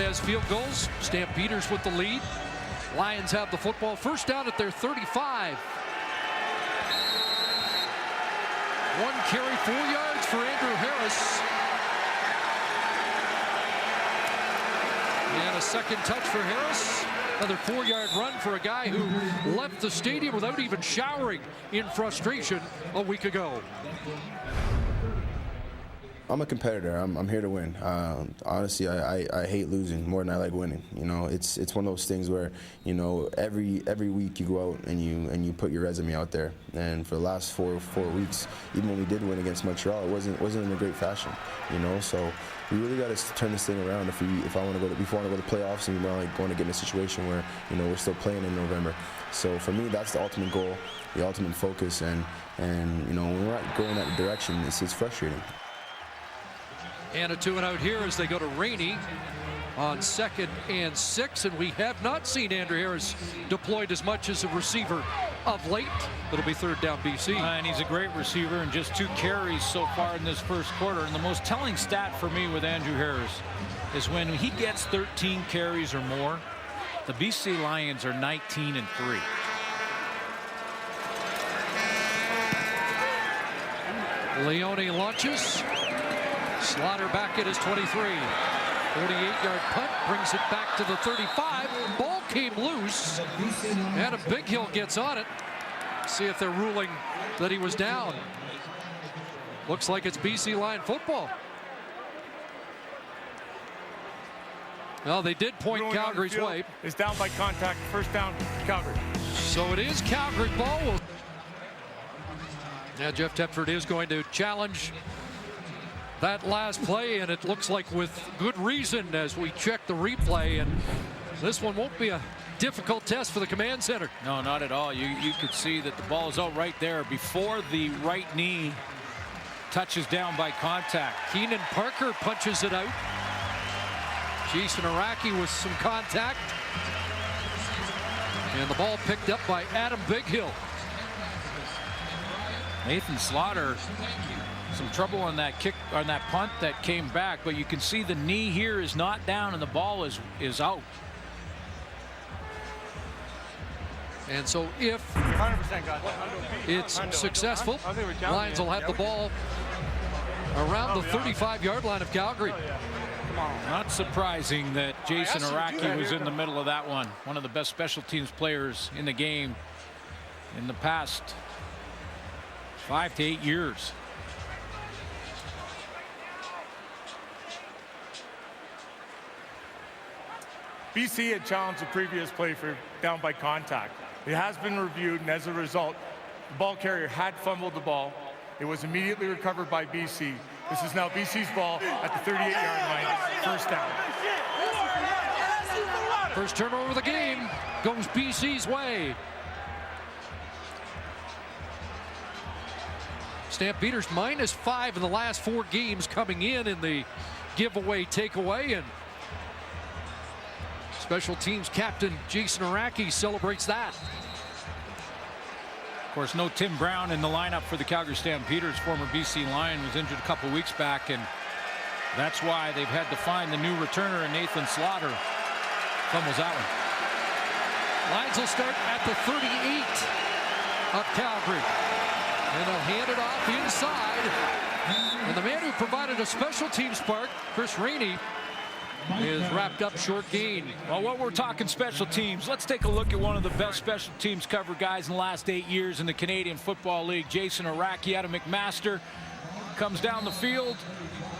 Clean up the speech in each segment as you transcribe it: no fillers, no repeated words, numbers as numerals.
has field goals. Stampeders with the lead. Lions have the football. First down at their 35. One carry, 4 yards for Andrew Harris. And a second touch for Harris. Another 4-yard run for a guy who left the stadium without even showering in frustration a week ago. I'm a competitor. I'm here to win. Honestly, I hate losing more than I like winning. You know, it's one of those things where, you know, every week you go out and you put your resume out there. And for the last four weeks, even when we did win against Montreal, it wasn't in a great fashion. You know, so we really got to turn this thing around if I want to go to the playoffs and we're like going to get in a situation where, you know, we're still playing in November. So for me, that's the ultimate goal, the ultimate focus, and you know, when we're not going that direction, it's frustrating. And a 2-and-out here as they go to Rainey on 2nd and 6. And we have not seen Andrew Harris deployed as much as a receiver of late. It'll be 3rd down BC. And he's a great receiver and just 2 carries so far in this first quarter. And the most telling stat for me with Andrew Harris is when he gets 13 carries or more, the BC Lions are 19-3. Leone launches. Slaughter back at his 23. 48-yard punt brings it back to the 35. Ball came loose. Adam Bighill gets on it. See if they're ruling that he was down. Looks like it's BC Lion football. Well, they did point Calgary's way. It's down by contact. First down, Calgary. So it is Calgary ball. Now Jeff Tedford is going to challenge that last play, and it looks like with good reason as we check the replay. And this one won't be a difficult test for the command center. No, not at all. You could see that the ball is out right there before the right knee touches down by contact. Keenan Parker punches it out. Jason Araki with some contact. And the ball picked up by Adam Bighill. Nathan Slaughter, some trouble on that kick, on that punt that came back, but you can see the knee here is not down and the ball is out. And so if it's successful, Lions will have the ball around the 35-yard line of Calgary. Not surprising that Jason Araki was in the middle of that one. One of the best special teams players in the game in the past 5 to 8 years. BC had challenged the previous play for down by contact. It has been reviewed, and as a result, the ball carrier had fumbled the ball. It was immediately recovered by BC. This is now BC's ball at the 38-yard line, first down. First turnover of the game goes BC's way. Stampeders -5 in the last 4 games coming in the giveaway takeaway, and special teams captain Jason Araki celebrates that. Of course, no Tim Brown in the lineup for the Calgary Stampeders. Former BC Lion was injured a couple weeks back, and that's why they've had to find the new returner, and Nathan Slaughter fumbles that one. Lions will start at the 38 of Calgary. And they'll hand it off inside. And the man who provided a special team spark, Chris Rainey, is wrapped up short gain. Well, while we're talking special teams, let's take a look at one of the best special teams cover guys in the last 8 years in the Canadian Football League. Jason Araki out of McMaster comes down the field,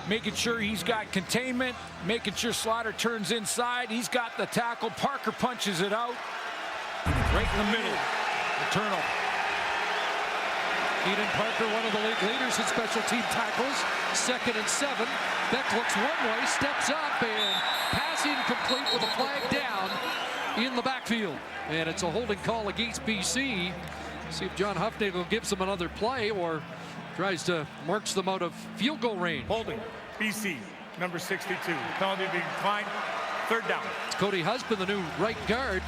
making sure he's got containment, making sure Slaughter turns inside. He's got the tackle. Parker punches it out right in the middle. The turnover. Keenan Parker, one of the league leaders in special team tackles. 2nd and 7. Beck looks one way, steps up, and pass incomplete with a flag down in the backfield. And it's a holding call against BC. See if John Huffnagel gives them another play or tries to march them out of field goal range. Holding, BC, number 62. Penalty being declined. 3rd down. It's Cody Husband, the new right guard,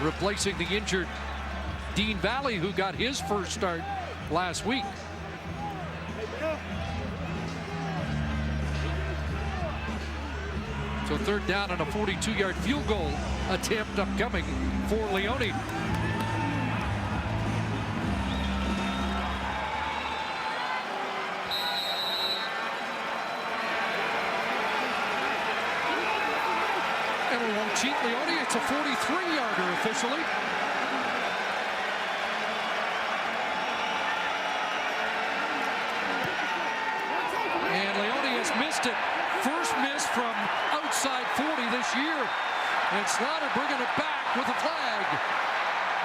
replacing the injured Dean Valley, who got his first start last week. So third down and a 42-yard field goal attempt upcoming for Leone. And we won't cheat Leone. It's a 43-yarder officially. And Leone has missed it. First miss from outside 40 this year. And Slaughter bringing it back with a flag.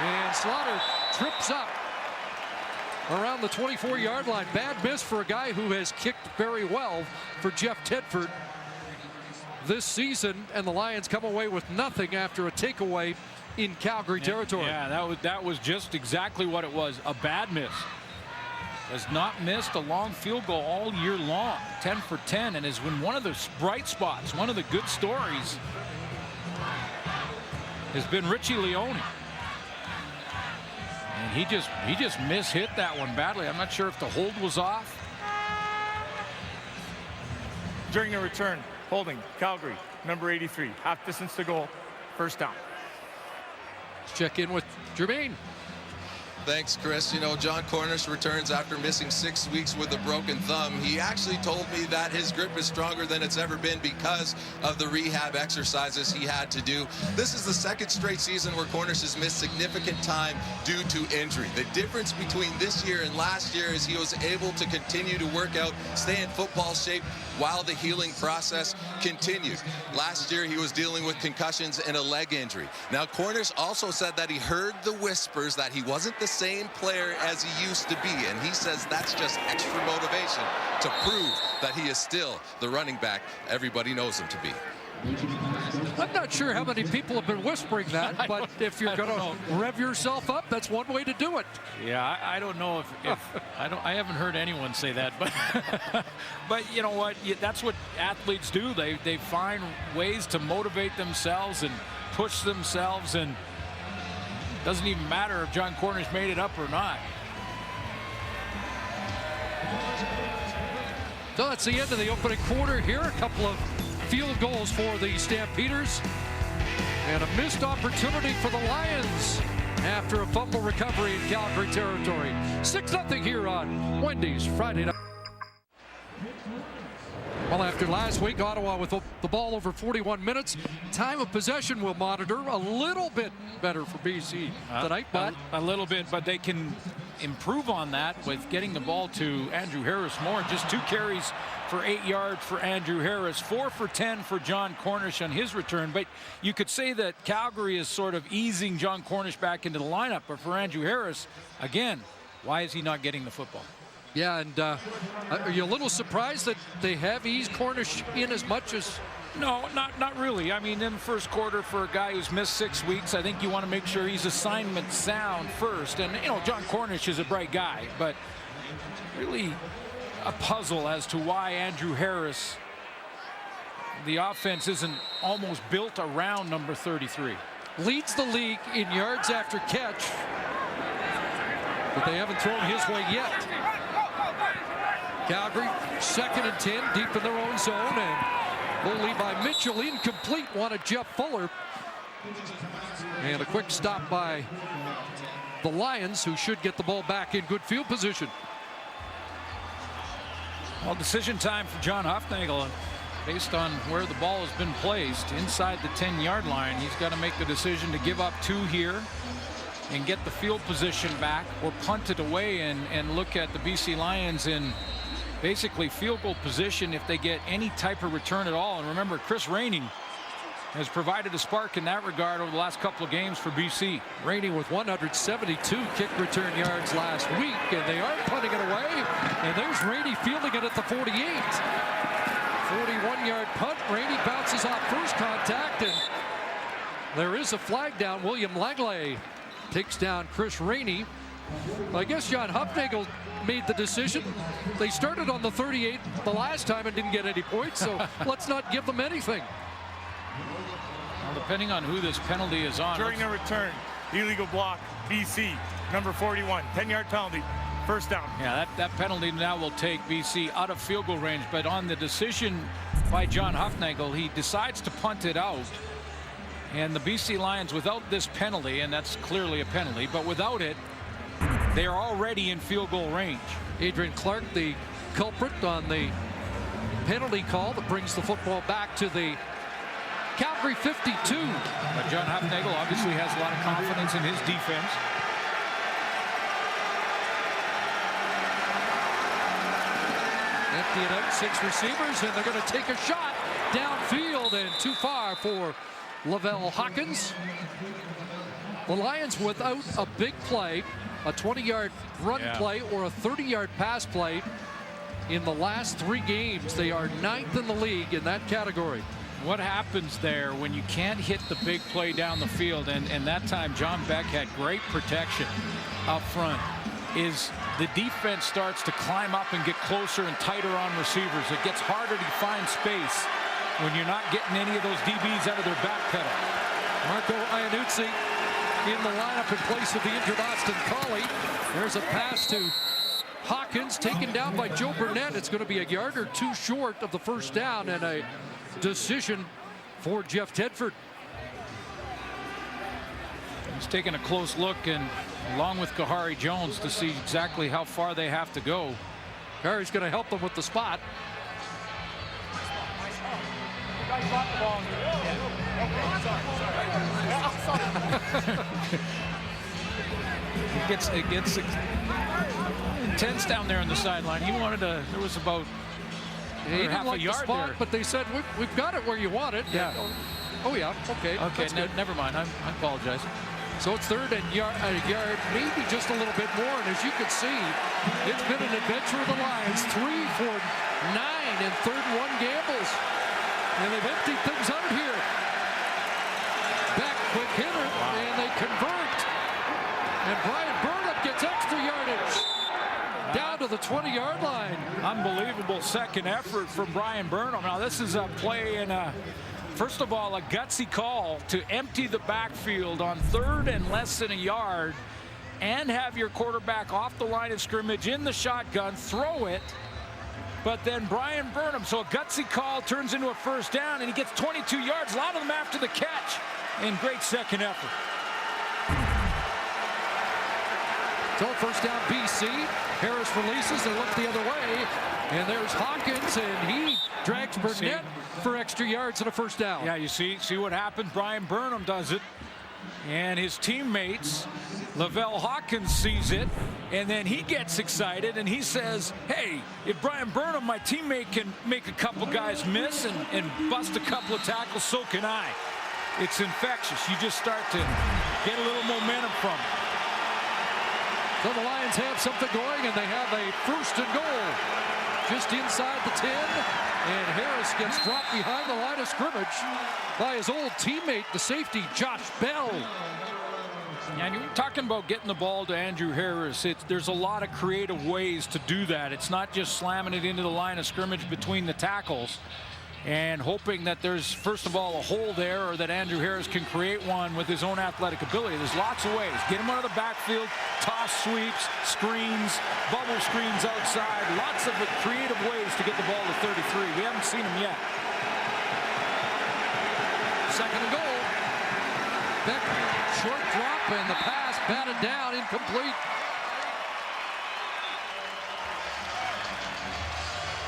And Slaughter trips up around the 24-yard line. Bad miss for a guy who has kicked very well for Jeff Tedford this season. And the Lions come away with nothing after a takeaway in Calgary territory. Yeah, that was just exactly what it was. A bad miss. Has not missed a long field goal all year long. 10 for 10, and has been one of the bright spots. One of the good stories has been Richie Leone. And he just mishit that one badly. I'm not sure if the hold was off. During the return, holding Calgary, number 83, half distance to goal, first down. Let's check in with Jermaine. Thanks, Chris. You know, John Cornish returns after missing 6 weeks with a broken thumb. He actually told me that his grip is stronger than it's ever been because of the rehab exercises he had to do. This is the second straight season where Cornish has missed significant time due to injury. The difference between this year and last year is he was able to continue to work out, stay in football shape while the healing process continued. Last year, he was dealing with concussions and a leg injury. Now, Cornish also said that he heard the whispers that he wasn't the same player as he used to be, and he says that's just extra motivation to prove that he is still the running back everybody knows him to be. I'm not sure how many people have been whispering that, but if you're going to rev yourself up, that's one way to do it. Yeah, I don't know if I haven't heard anyone say that, but but you know what? That's what athletes do. They find ways to motivate themselves and push themselves, and it doesn't even matter if John Cornish made it up or not. So that's the end of the opening quarter here. A couple of field goals for the Stampeders and a missed opportunity for the Lions after a fumble recovery in Calgary territory. 6-0 here on Wendy's Friday night. Well, after last week, Ottawa with the ball over 41 minutes. Time of possession we'll monitor a little bit better for BC tonight, but a little bit, but they can improve on that with getting the ball to Andrew Harris more. Just 2 carries for 8 yards for Andrew Harris, 4 for 10 for John Cornish on his return. But you could say that Calgary is sort of easing John Cornish back into the lineup. But for Andrew Harris, again, why is he not getting the football? Yeah, and are you a little surprised that they have eased Cornish in as much as? No, not really. I mean, in the first quarter, for a guy who's missed 6 weeks, I think you want to make sure he's assignment sound first. And, you know, John Cornish is a bright guy, but really a puzzle as to why Andrew Harris, the offense isn't almost built around number 33. Leads the league in yards after catch, but they haven't thrown his way yet. Calgary, 2nd and 10, deep in their own zone, and goal lead by Mitchell, incomplete, wanted Jeff Fuller. And a quick stop by the Lions, who should get the ball back in good field position. Well, decision time for John Hufnagel. Based on where the ball has been placed inside the 10-yard line, he's got to make the decision to give up 2 here and get the field position back, or punt it away and look at the BC Lions in basically field goal position if they get any type of return at all. And remember, Chris Rainey has provided a spark in that regard over the last couple of games for BC. Rainey with 172 kick return yards last week, and they are punting it away. And there's Rainey fielding it at the 48. 41-yard punt. Rainey bounces off first contact, and there is a flag down. William Langley takes down Chris Rainey. I guess John Hufnagel made the decision. They started on the 38 the last time and didn't get any points, so let's not give them anything. Well, depending on who this penalty is on. During the return, illegal block, BC, number 41, 10-yard penalty, first down. Yeah, that penalty now will take BC out of field goal range, but on the decision by John Hufnagel. He decides to punt it out. And the BC Lions, without this penalty, and that's clearly a penalty, but without it, they are already in field goal range. Adrian Clark, the culprit on the penalty call that brings the football back to the Calgary 52. But John Hufnagel obviously has a lot of confidence in his defense. Empty it out, 6 receivers, and they're going to take a shot downfield and too far for Lavelle Hawkins. The Lions without a big play, a 20-yard run play or a 30-yard pass play in the last 3 games. They are 9th in the league in that category. What happens there when you can't hit the big play down the field, and that time John Beck had great protection up front, is the defense starts to climb up and get closer and tighter on receivers. It gets harder to find space when you're not getting any of those DBs out of their back pedal. Marco Iannuzzi in the lineup in place of the injured Austin Collie. There's a pass to Hawkins, taken down by Joe Burnett. It's going to be a yard or 2 short of the first down, and a decision for Jeff Tedford. He's taking a close look, and along with Kahari Jones, to see exactly how far they have to go. Kahari's going to help them with the spot. It gets intense down there on the sideline. He wanted to. There was about he didn't half like a yard the spot, there. but they said we've got it where you want it. Yeah. Oh yeah. Okay. Okay. Never mind. I apologize. So it's 3rd and a yard, maybe just a little bit more. And as you can see, it's been an adventure of the Lions. 3 for 9 and 3rd and 1 gambles. And they've emptied things out here. Back quick hitter, and they convert. And Brian Burnham gets extra yardage. Down to the 20-yard line. Unbelievable second effort from Brian Burnham. Now this is a play in a, first of all, a gutsy call to empty the backfield on 3rd and less than a yard and have your quarterback off the line of scrimmage in the shotgun, throw it. But then Brian Burnham, so a gutsy call turns into a first down, and he gets 22 yards, a lot of them after the catch, and great second effort. So first down BC. Harris releases, they look the other way, and there's Hawkins, and he drags Burnett for extra yards and a first down. Yeah, you see what happened. Brian Burnham does it, and his teammates, Lavelle Hawkins, sees it, and then he gets excited, and he says, hey, if Brian Burnham, my teammate, can make a couple guys miss and bust a couple of tackles, so can I. It's infectious. You just start to get a little momentum from it. So the Lions have something going, and they have a 1st and goal just inside the 10, and Harris gets dropped behind the line of scrimmage by his old teammate, the safety, Josh Bell. And you're talking about getting the ball to Andrew Harris. There's a lot of creative ways to do that. It's not just slamming it into the line of scrimmage between the tackles and hoping that there's, first of all, a hole there, or that Andrew Harris can create one with his own athletic ability. There's lots of ways. Get him out of the backfield, toss sweeps, screens, bubble screens outside. Lots of creative ways to get the ball to 33. We haven't seen him yet. 2nd and goal. Beck, short drop, and the pass batted down, incomplete.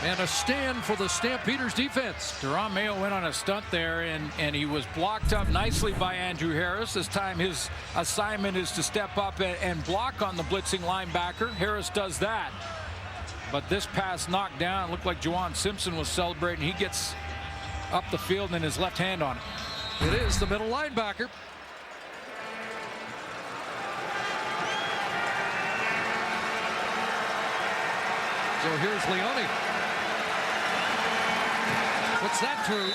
And a stand for the Stampeders defense. Duran Mayo went on a stunt there, and he was blocked up nicely by Andrew Harris. This time his assignment is to step up and block on the blitzing linebacker. Harris does that. But this pass knocked down. It looked like Juwan Simpson was celebrating. He gets up the field and his left hand on it. It is the middle linebacker. So here's Leone. Puts that through,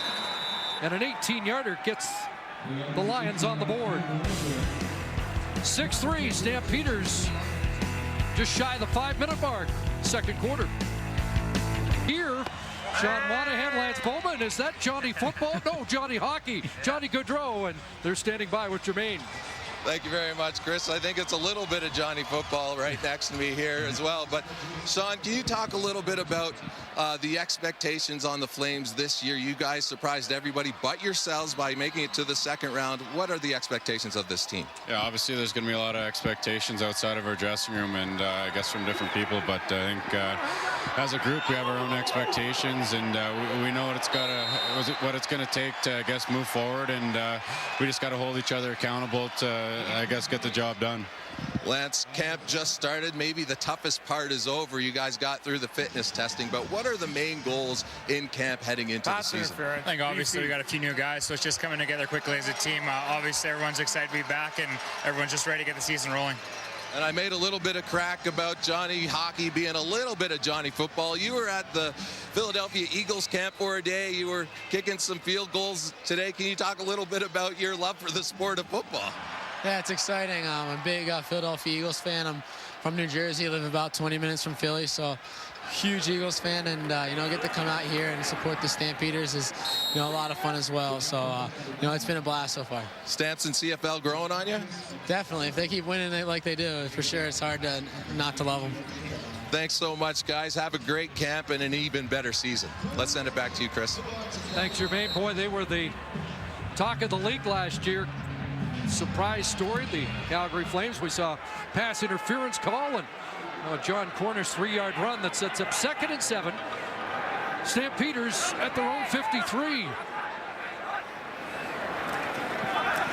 and an 18-yarder gets the Lions on the board. 6-3 Stampeders, just shy of the 5-minute mark, 2nd quarter. Here, Sean Monahan, Lance Bowman. Is that Johnny Football? No, Johnny Hockey, Johnny Gaudreau, and they're standing by with Jermaine. Thank you very much, Chris. I think it's a little bit of Johnny football right next to me here as well. But Sean, can you talk a little bit about the expectations on the Flames this year? You guys surprised everybody but yourselves by making it to the second round. What are the expectations of this team? Yeah, obviously there's going to be a lot of expectations outside of our dressing room and I guess from different people. But I think as a group we have our own expectations and we know what it's going to take to, I guess, move forward. And we just got to hold each other accountable to, I guess, get the job done. Lance, camp just started. Maybe the toughest part is over. You guys got through the fitness testing, but what are the main goals in camp heading into the season? I think obviously we got a few new guys, so it's just coming together quickly as a team. Obviously everyone's excited to be back and everyone's just ready to get the season rolling. And I made a little bit of crack about Johnny hockey being a little bit of Johnny football. You were at the Philadelphia Eagles camp for a day. You were kicking some field goals today. Can you talk a little bit about your love for the sport of football? Yeah, it's exciting. I'm a big Philadelphia Eagles fan. I'm from New Jersey, live about 20 minutes from Philly, so huge Eagles fan, and you know, get to come out here and support the Stampeders is, you know, a lot of fun as well. So you know, it's been a blast so far. Stamps and CFL growing on you? Definitely. If they keep winning like they do, for sure, it's hard to not to love them. Thanks so much, guys. Have a great camp and an even better season. Let's send it back to you, Chris. Thanks, Jermaine. Boy, they were the talk of the league last year. Surprise story, the Calgary Flames. We saw pass interference call and John Corner's 3-yard run that sets up 2nd and 7. Stampeders at their own 53.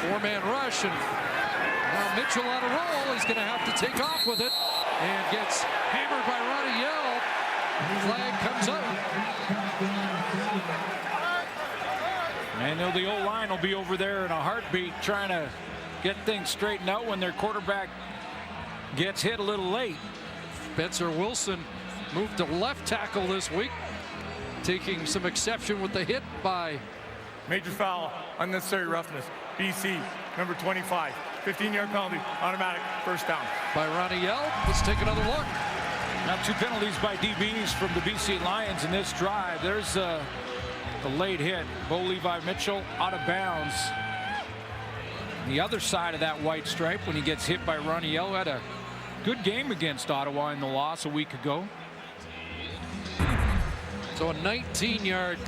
4-man rush, and now Mitchell on a roll. He's going to have to take off with it and gets hammered by Ronnie Yell. Flag comes up. I know the O-line will be over there in a heartbeat trying to get things straightened out when their quarterback gets hit a little late. Spencer Wilson moved to left tackle this week, taking some exception with the hit by... Major foul, unnecessary roughness. BC, number 25, 15-yard penalty, automatic, first down. By Ronnie Yell. Let's take another look. Now 2 penalties by DBs from the BC Lions in this drive. There's the late hit. Bo Levi Mitchell out of bounds. The other side of that white stripe when he gets hit by Ronnie Yell. Had a good game against Ottawa in the loss a week ago. So a 19-yard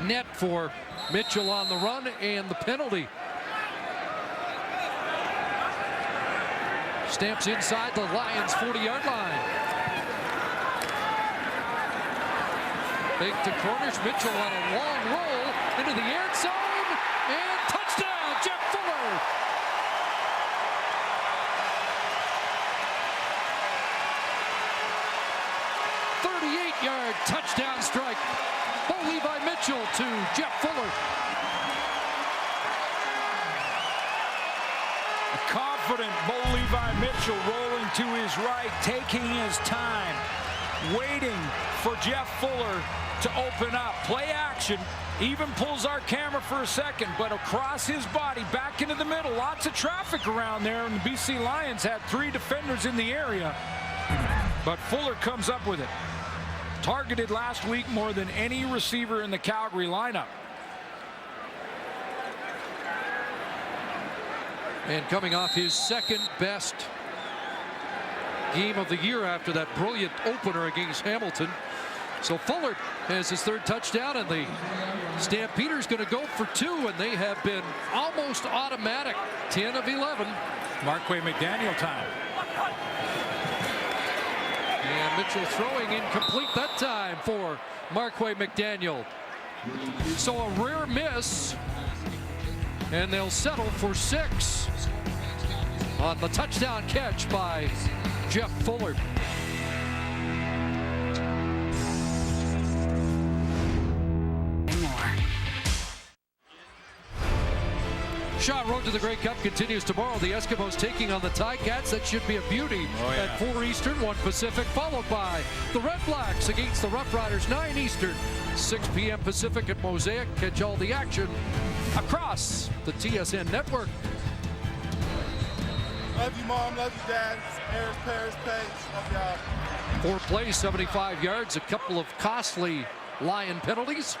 net for Mitchell on the run and the penalty. Stamps inside the Lions 40-yard line. Fake to Cornish. Mitchell on a long roll into the end zone and touchdown, Jeff Fuller. Touchdown strike. Bo Levi Mitchell to Jeff Fuller. A confident Bo Levi Mitchell rolling to his right, taking his time, waiting for Jeff Fuller to open up. Play action. Even pulls our camera for a second, but across his body, back into the middle. Lots of traffic around there, and the BC Lions had 3 defenders in the area. But Fuller comes up with it. Targeted last week more than any receiver in the Calgary lineup. And coming off his second best game of the year after that brilliant opener against Hamilton. So Fuller has his 3rd touchdown, and the Stampeders going to go for 2, and they have been almost automatic. 10 of 11. Marquay McDaniel time. And Mitchell throwing incomplete that time for Marquay McDaniel. So a rare miss, and they'll settle for 6 on the touchdown catch by Jeff Fuller. Shaw Road to the Grey Cup continues tomorrow. The Eskimos taking on the Ticats. That should be a beauty at 4 Eastern, 1 Pacific, followed by the Red Blacks against the Rough Riders, 9 Eastern, 6 p.m. Pacific at Mosaic. Catch all the action across the TSN network. Love you, Mom. Love you, Dad. Paris, Love y'all. 4 plays, 75 yards, a couple of costly Lion penalties,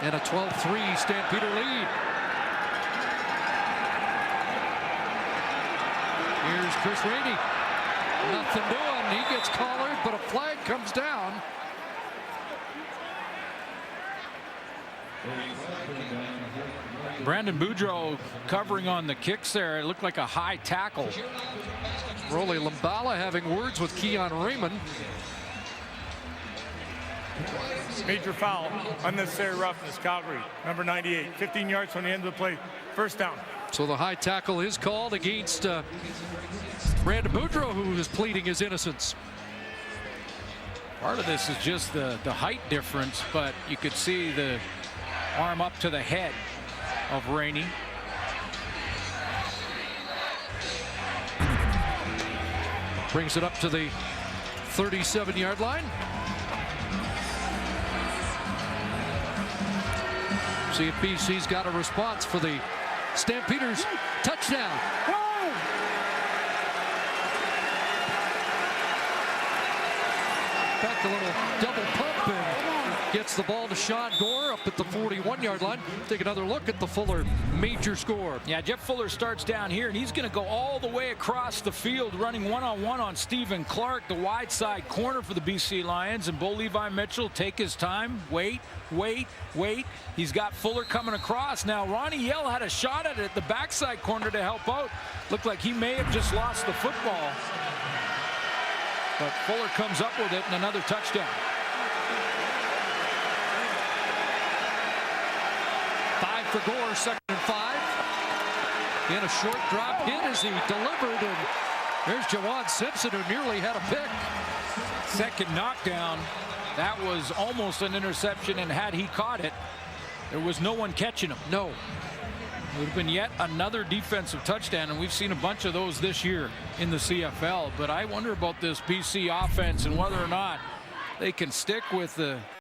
and a 12-3 Stampeder lead. Here's Chris Rainey. Nothing doing. He gets collared, but a flag comes down. Brandon Boudreau covering on the kicks there. It looked like a high tackle. Rolly Lumbala having words with Keon Raymond. Major foul, unnecessary roughness, Calgary, number 98, 15 yards from the end of the play, first down. So the high tackle is called against Brandon Boudreau, who is pleading his innocence. Part of this is just the height difference, but you could see the arm up to the head of Rainey. Brings it up to the 37-yard line. See if BC's got a response for the Stampeders touchdown. Back a little double pump and gets the ball to Sean Gore up at the 41-yard line. Take another look at the Fuller major score. Yeah, Jeff Fuller starts down here, and he's going to go all the way across the field, running one-on-one on Stephen Clark, the wide side corner for the BC Lions. And Bo Levi Mitchell take his time, wait. He's got Fuller coming across. Now, Ronnie Yell had a shot at it at the backside corner to help out. Looked like he may have just lost the football. But Fuller comes up with it and another touchdown. 5 for Gore, 2nd and 5. In a short drop hit as he delivered, and there's Jawan Simpson, who nearly had a pick. Second knockdown. That was almost an interception, and had he caught it, there was no one catching him. No. It would have been yet another defensive touchdown, and we've seen a bunch of those this year in the CFL. But I wonder about this BC offense and whether or not they can stick with the